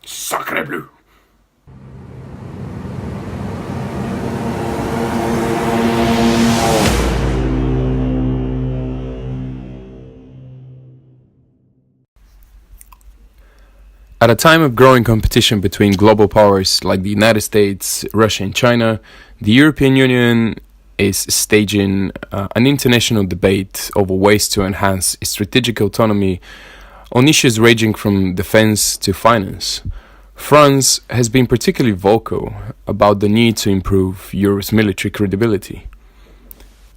Sacre bleu! At a time of growing competition between global powers like the United States, Russia and China, the European Union is staging an international debate over ways to enhance its strategic autonomy on issues ranging from defense to finance. France has been particularly vocal about the need to improve Europe's military credibility.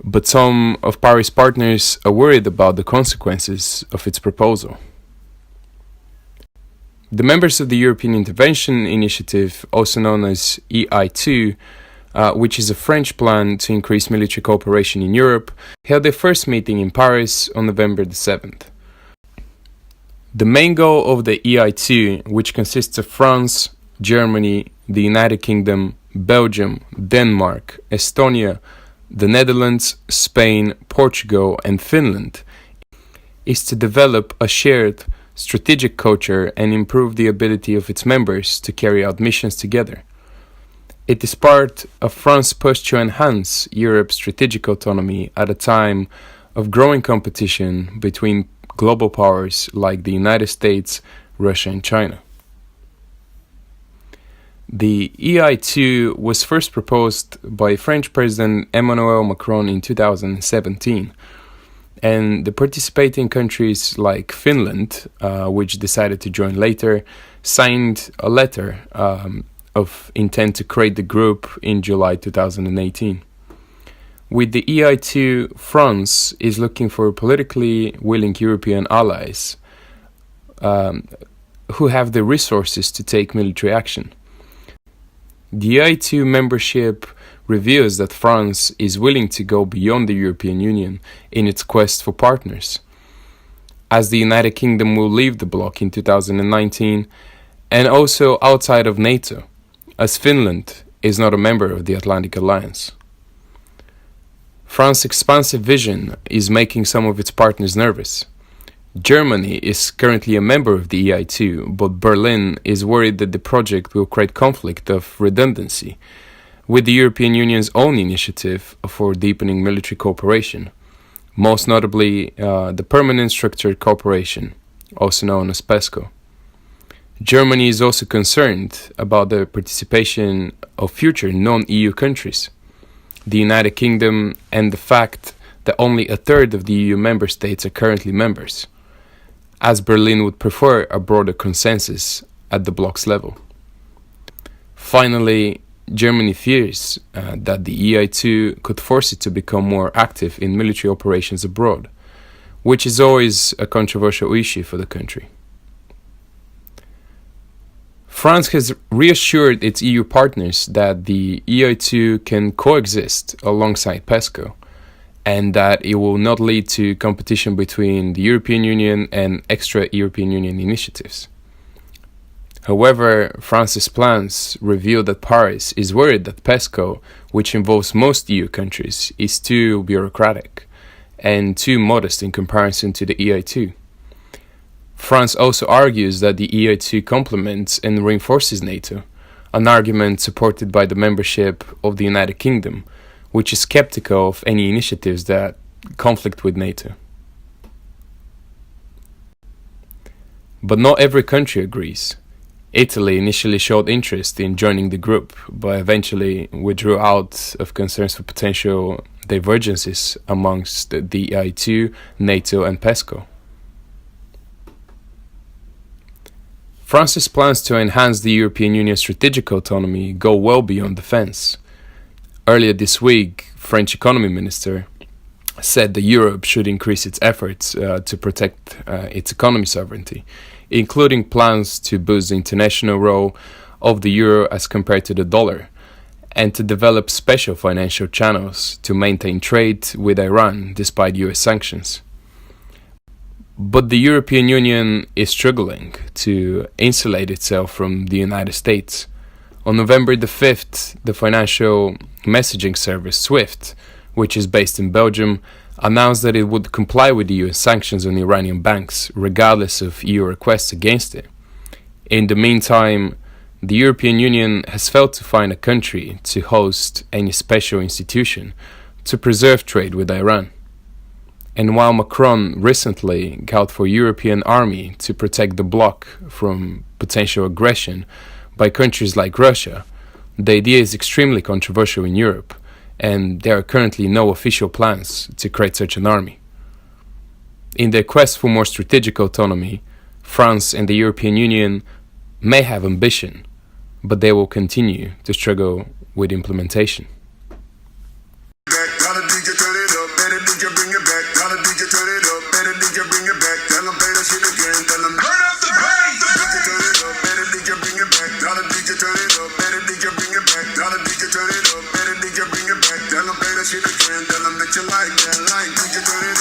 But some of Paris' partners are worried about the consequences of its proposal. The members of the European Intervention Initiative, also known as EI2, which is a French plan to increase military cooperation in Europe, held their first meeting in Paris on November the 7th. The main goal of the EI2, which consists of France, Germany, the United Kingdom, Belgium, Denmark, Estonia, the Netherlands, Spain, Portugal and Finland, is to develop a shared strategic culture and improve the ability of its members to carry out missions together. It is part of France's push to enhance Europe's strategic autonomy at a time of growing competition between global powers like the United States, Russia and China. The EI2 was first proposed by French President Emmanuel Macron in 2017, and the participating countries like Finland, which decided to join later, signed a letter of intent to create the group in July 2018. With the EI2, France is looking for politically willing European allies who have the resources to take military action. The EI2 membership reveals that France is willing to go beyond the European Union in its quest for partners, as the United Kingdom will leave the bloc in 2019, and also outside of NATO, as Finland is not a member of the Atlantic Alliance. France's expansive vision is making some of its partners nervous. Germany is currently a member of the EI2, but Berlin is worried that the project will create conflict of redundancy with the European Union's own initiative for deepening military cooperation, most notably the Permanent Structured Cooperation, also known as PESCO. Germany is also concerned about the participation of future non-EU countries, the United Kingdom, and the fact that only a third of the EU member states are currently members, as Berlin would prefer a broader consensus at the bloc's level. Finally, Germany fears that the EI2 could force it to become more active in military operations abroad, which is always a controversial issue for the country. France has reassured its EU partners that the EI2 can coexist alongside PESCO, and that it will not lead to competition between the European Union and extra-European Union initiatives. However, France's plans reveal that Paris is worried that PESCO, which involves most EU countries, is too bureaucratic and too modest in comparison to the EI2. France also argues that the EI2 complements and reinforces NATO, an argument supported by the membership of the United Kingdom, which is skeptical of any initiatives that conflict with NATO. But not every country agrees. Italy initially showed interest in joining the group, but eventually withdrew out of concerns for potential divergences amongst the EI2, NATO and PESCO. France's plans to enhance the European Union's strategic autonomy go well beyond defense. Earlier this week, French Economy Minister said that Europe should increase its efforts to protect its economy sovereignty, including plans to boost the international role of the euro as compared to the dollar, and to develop special financial channels to maintain trade with Iran despite US sanctions. But the European Union is struggling to insulate itself from the United States. On November the 5th, the financial messaging service SWIFT, which is based in Belgium, announced that it would comply with the US sanctions on Iranian banks, regardless of EU requests against it. In the meantime, the European Union has failed to find a country to host any special institution to preserve trade with Iran. And while Macron recently called for a European army to protect the bloc from potential aggression by countries like Russia, the idea is extremely controversial in Europe, and there are currently no official plans to create such an army. In their quest for more strategic autonomy, France and the European Union may have ambition, but they will continue to struggle with implementation. Shit again, tell them that you like that, like, DJ turn it